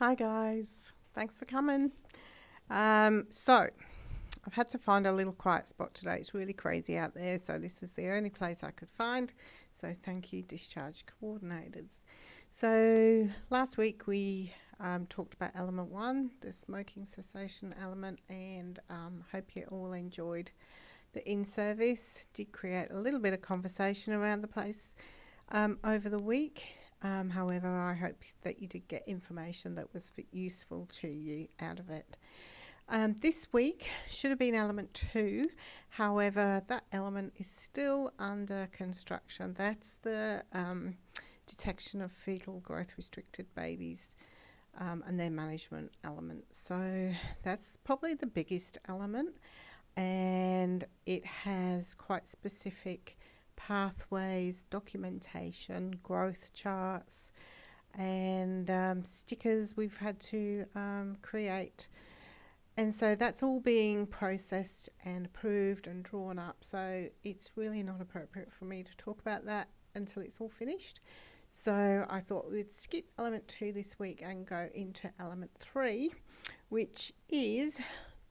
Hi guys, thanks for coming. So I've had to find a little quiet spot today. It's really crazy out there, so this was the only place I could find. So thank you, discharge coordinators. So last week we talked about element 1, the smoking cessation element, and hope you all enjoyed the in-service. Did create a little bit of conversation around the place over the week. However, I hope that you did get information that was useful to you out of it. This week should have been element 2. However, that element is still under construction. That's the detection of fetal growth restricted babies and their management element. So that's probably the biggest element, and it has quite specific pathways, documentation, growth charts, and stickers we've had to create. And so that's all being processed and approved and drawn up. So it's really not appropriate for me to talk about that until it's all finished. So I thought we'd skip element 2 this week and go into element 3, which is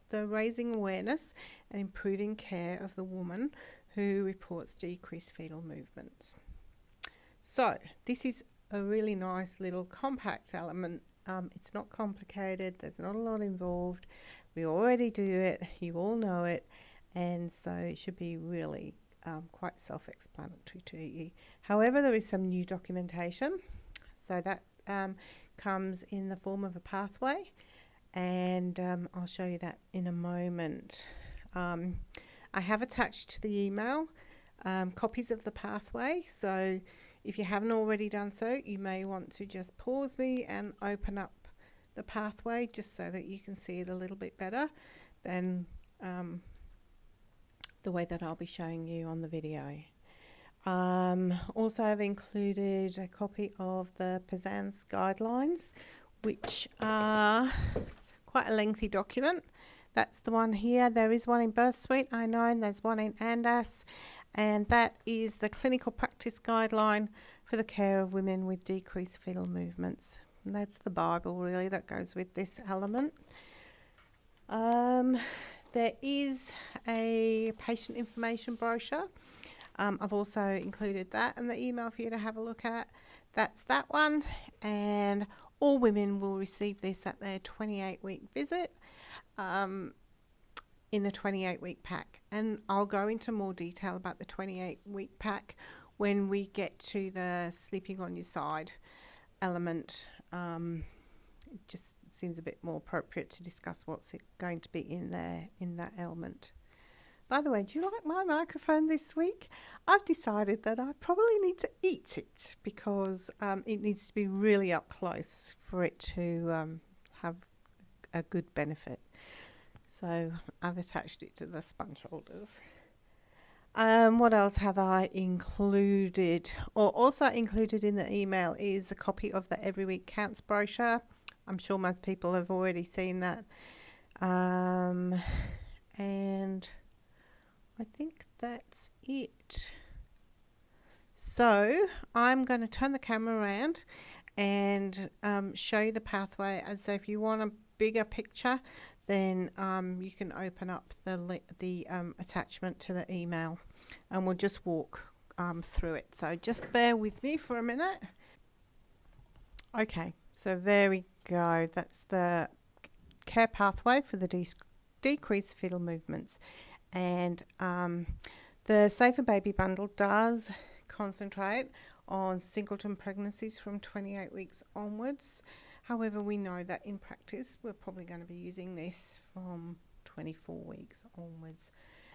the raising awareness and improving care of the woman who reports decreased fetal movements. So this is a really nice little compact element. It's not complicated, there's not a lot involved. We already do it, you all know it, and so it should be really quite self-explanatory to you. However, there is some new documentation, so that comes in the form of a pathway, and I'll show you that in a moment. I have attached to the email copies of the pathway, so if you haven't already done so, you may want to just pause me and open up the pathway just so that you can see it a little bit better than the way that I'll be showing you on the video. Also, I've included a copy of the PSANS guidelines, which are quite a lengthy document. That's the one here. There is one in Birth Suite, I know, and there's one in ANDAS, and that is the clinical practice guideline for the care of women with decreased fetal movements. And that's the Bible, really, that goes with this element. There is a patient information brochure. I've also included that in the email for you to have a look at. That's that one, and all women will receive this at their 28-week visit in the 28-week pack, and I'll go into more detail about the 28-week pack when we get to the sleeping on your side element. It just seems a bit more appropriate to discuss what's going to be in there in that element. By the way, do you like my microphone this week? I've decided that I probably need to eat it because it needs to be really up close for it to have a good benefit. So I've attached it to the sponge holders. What else have I included? Or also included in the email is a copy of the Every Week Counts brochure. I'm sure most people have already seen that. And I think that's it. So I'm going to turn the camera around and show you the pathway. And so if you want a bigger picture, then you can open up the attachment to the email, and we'll just walk through it. So just bear with me for a minute. Okay, so there we go. That's the care pathway for the decreased fetal movements. And the Safer Baby Bundle does concentrate on singleton pregnancies from 28 weeks onwards. However, we know that in practice we're probably going to be using this from 24 weeks onwards.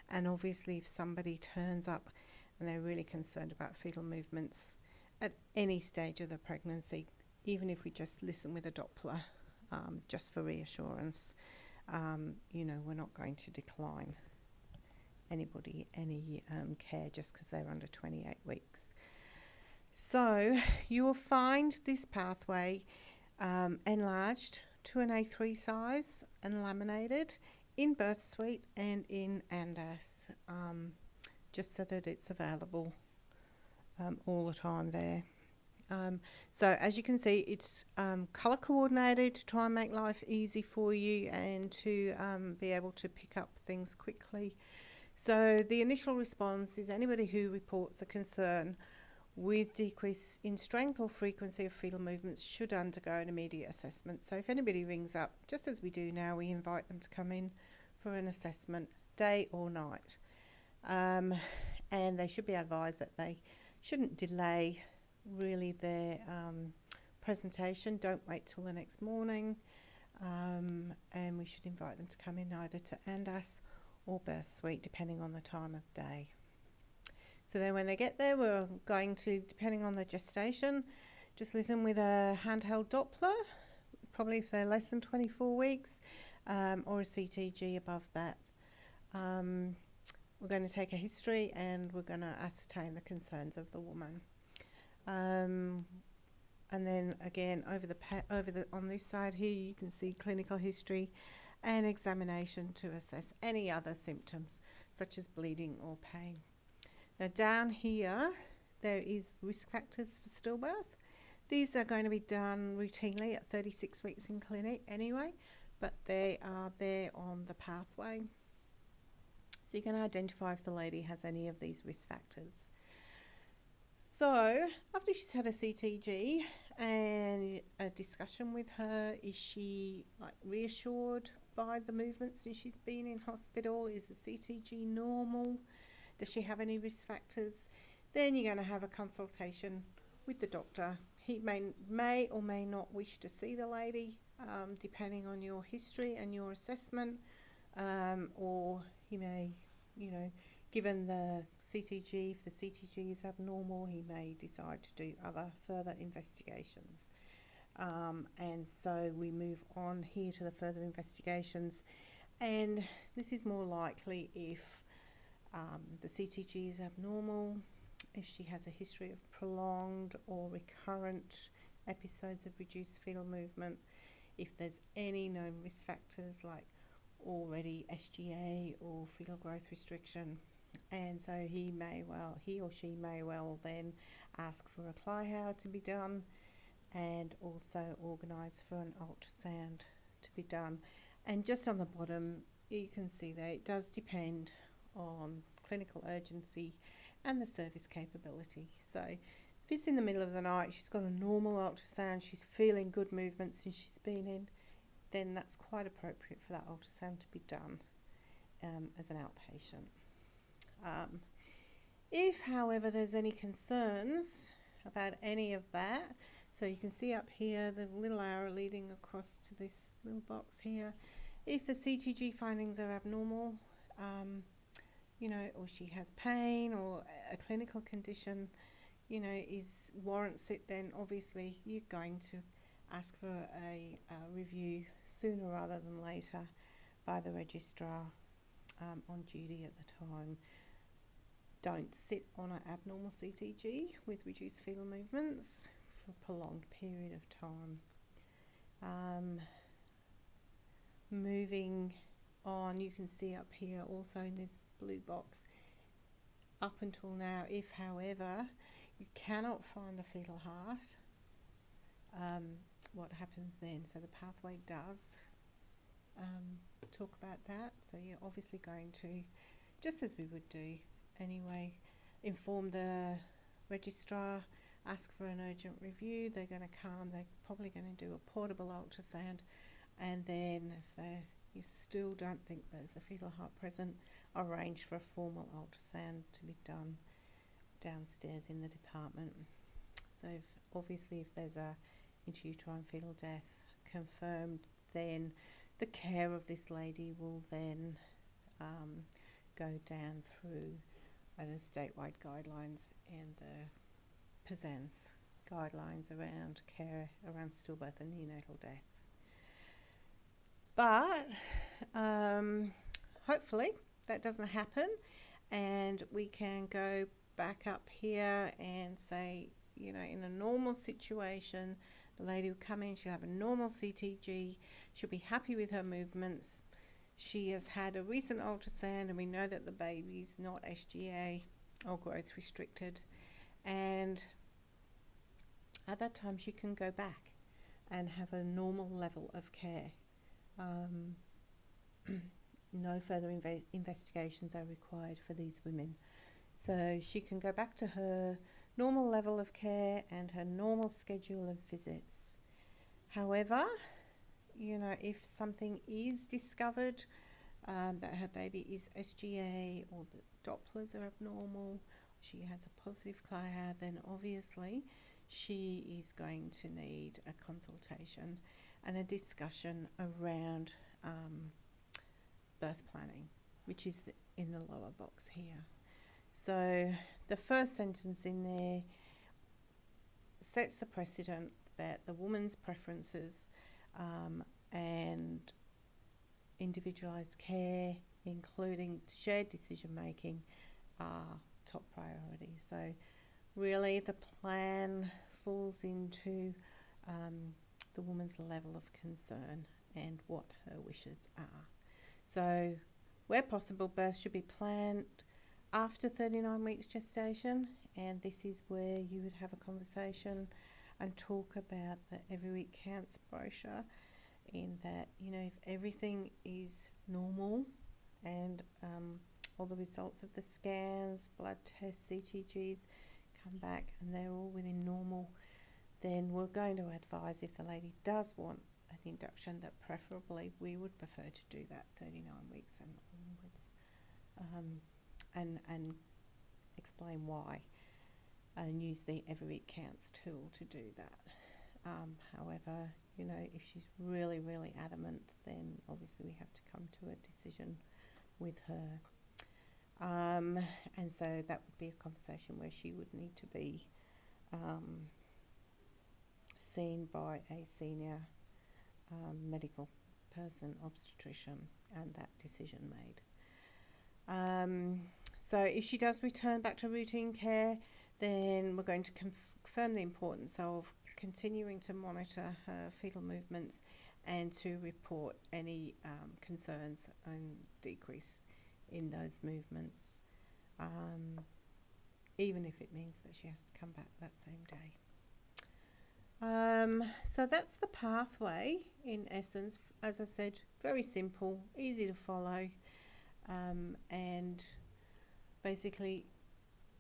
And obviously if somebody turns up and they're really concerned about fetal movements at any stage of the pregnancy, even if we just listen with a Doppler just for reassurance, we're not going to decline anybody any care just because they're under 28 weeks. So you will find this pathway enlarged to an A3 size and laminated in Birth Suite and in ANDAS, just so that it's available all the time there. So as you can see, it's colour coordinated to try and make life easy for you and to be able to pick up things quickly. So the initial response is anybody who reports a concern with decrease in strength or frequency of fetal movements should undergo an immediate assessment. So if anybody rings up, just as we do now, we invite them to come in for an assessment, day or night. And they should be advised that they shouldn't delay really their presentation. Don't wait till the next morning. And we should invite them to come in either to ANDAS or birth suite, depending on the time of day. So then when they get there, we're going to, depending on the gestation, just listen with a handheld Doppler, probably if they're less than 24 weeks, or a CTG above that. We're going to take a history and we're going to ascertain the concerns of the woman. And then again, on this side here, you can see clinical history and examination to assess any other symptoms, such as bleeding or pain. Now down here, there is risk factors for stillbirth. These are going to be done routinely at 36 weeks in clinic anyway, but they are there on the pathway. So you can identify if the lady has any of these risk factors. So after she's had a CTG and a discussion with her, is she reassured by the movements since she's been in hospital? Is the CTG normal? Does she have any risk factors? Then you're going to have a consultation with the doctor. He may or may not wish to see the lady, depending on your history and your assessment, or he may, given the CTG, if the CTG is abnormal, he may decide to do other further investigations. And so we move on here to the further investigations, and this is more likely if the CTG is abnormal, if she has a history of prolonged or recurrent episodes of reduced fetal movement, if there's any known risk factors like already SGA or fetal growth restriction. And so he or she may well then ask for a CLIHAO to be done and also organise for an ultrasound to be done. And just on the bottom, you can see that it does depend on clinical urgency and the service capability. So if it's in the middle of the night, she's got a normal ultrasound, she's feeling good movements since she's been in, then that's quite appropriate for that ultrasound to be done as an outpatient. If, however, there's any concerns about any of that, so you can see up here the little arrow leading across to this little box here. If the CTG findings are abnormal, or she has pain or a clinical condition, warrants it, then obviously you're going to ask for a review sooner rather than later by the registrar on duty at the time. Don't sit on an abnormal CTG with reduced fetal movements for a prolonged period of time. Moving on, you can see up here also in this blue box, up until now, if however you cannot find the fetal heart, what happens then? So the pathway does talk about that. So you're obviously going to, just as we would do anyway, inform the registrar, ask for an urgent review. They're going to come, they're probably going to do a portable ultrasound, and then if you still don't think there's a fetal heart present, arrange for a formal ultrasound to be done downstairs in the department. So obviously if there's a intrauterine fetal death confirmed, then the care of this lady will then go down through the statewide guidelines and the PSANS guidelines around care around stillbirth and neonatal death. But hopefully that doesn't happen, and we can go back up here and say, in a normal situation, the lady will come in, she'll have a normal CTG, she'll be happy with her movements, she has had a recent ultrasound and we know that the baby's not SGA or growth restricted, and at that time she can go back and have a normal level of care. No further investigations are required for these women. So she can go back to her normal level of care and her normal schedule of visits. However, if something is discovered, that her baby is SGA or the Dopplers are abnormal, she has a positive CLIHA, then obviously she is going to need a consultation and a discussion around birth planning, which is in the lower box here. So the first sentence in there sets the precedent that the woman's preferences and individualised care, including shared decision making, are top priority. So really the plan falls into the woman's level of concern and what her wishes are. So where possible, birth should be planned after 39 weeks gestation, and this is where you would have a conversation and talk about the Every Week Counts brochure, in that, if everything is normal and all the results of the scans, blood tests, CTGs come back and they're all within normal, then we're going to advise, if the lady does want an induction, that preferably we would prefer to do that 39 weeks and onwards, and explain why, and use the Every Week Counts tool to do that. However, if she's really, really adamant, then obviously we have to come to a decision with her. And so that would be a conversation where she would need to be seen by a senior medical person, obstetrician, and that decision made. So if she does return back to routine care, then we're going to confirm the importance of continuing to monitor her fetal movements and to report any concerns and decrease in those movements, even if it means that she has to come back that same day. So that's the pathway in essence. As I said, very simple, easy to follow, and basically,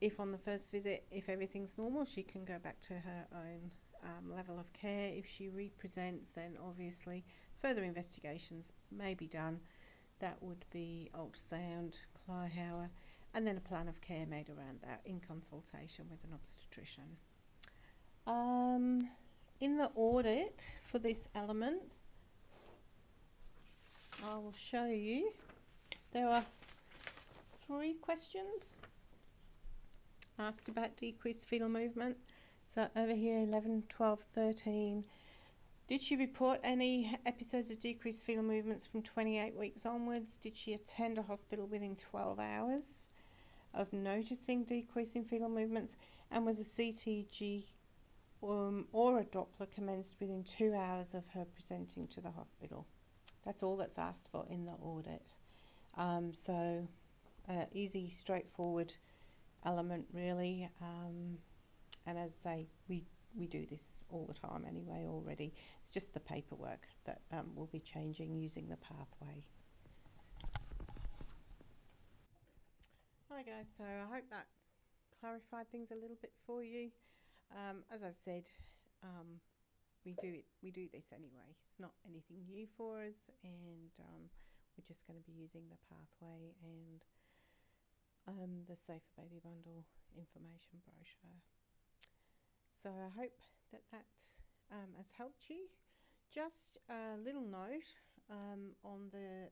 if on the first visit, if everything's normal, she can go back to her own level of care. If she represents, then obviously further investigations may be done. That would be ultrasound, CLIHA, and then a plan of care made around that in consultation with an obstetrician. In the audit for this element, I will show you, there are 3 questions asked about decreased fetal movement. So over here, 11, 12, 13. Did she report any episodes of decreased fetal movements from 28 weeks onwards? Did she attend a hospital within 12 hours of noticing decrease in fetal movements? And was a CTG or a Doppler commenced within 2 hours of her presenting to the hospital? That's all that's asked for in the audit. So easy, straightforward element really, and as I say, we do this all the time anyway already. It's just the paperwork that we'll be changing using the pathway. Hi guys, so I hope that clarified things a little bit for you. As I've said, we do this anyway. It's not anything new for us, and we're just going to be using the pathway and the Safer Baby Bundle information brochure. So I hope that has helped you. Just a little note on the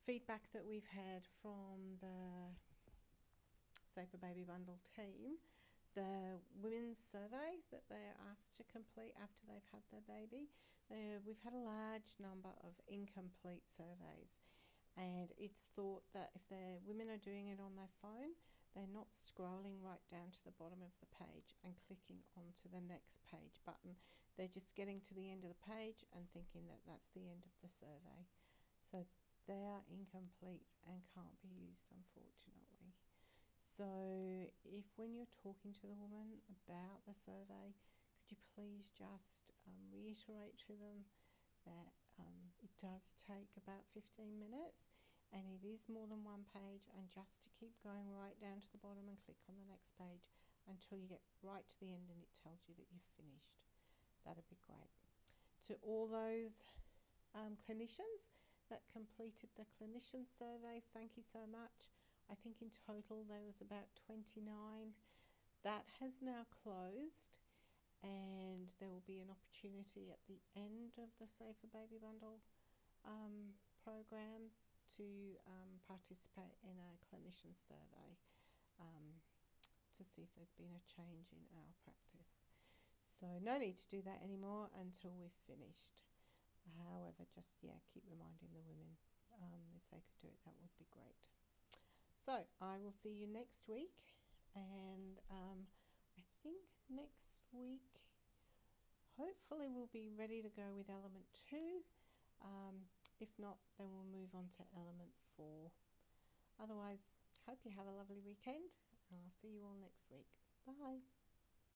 feedback that we've had from the Safer Baby Bundle team. The women's survey that they're asked to complete after they've had their baby, we've had a large number of incomplete surveys. And it's thought that if the women are doing it on their phone, they're not scrolling right down to the bottom of the page and clicking onto the next page button. They're just getting to the end of the page and thinking that that's the end of the survey. So they are incomplete and can't be used, unfortunately. So if when you're talking to the woman about the survey, could you please just reiterate to them that it does take about 15 minutes and it is more than one page, and just to keep going right down to the bottom and click on the next page until you get right to the end and it tells you that you've finished. That'd be great. To all those clinicians that completed the clinician survey, thank you so much. I think in total there was about 29. That has now closed, and there will be an opportunity at the end of the Safer Baby Bundle program to participate in a clinician survey to see if there's been a change in our practice. So no need to do that anymore until we've finished. However, just keep reminding the women if they could do it, that would be great. So I will see you next week, and I think next week hopefully we'll be ready to go with element 2. If not, then we'll move on to element 4. Otherwise, hope you have a lovely weekend, and I'll see you all next week. Bye.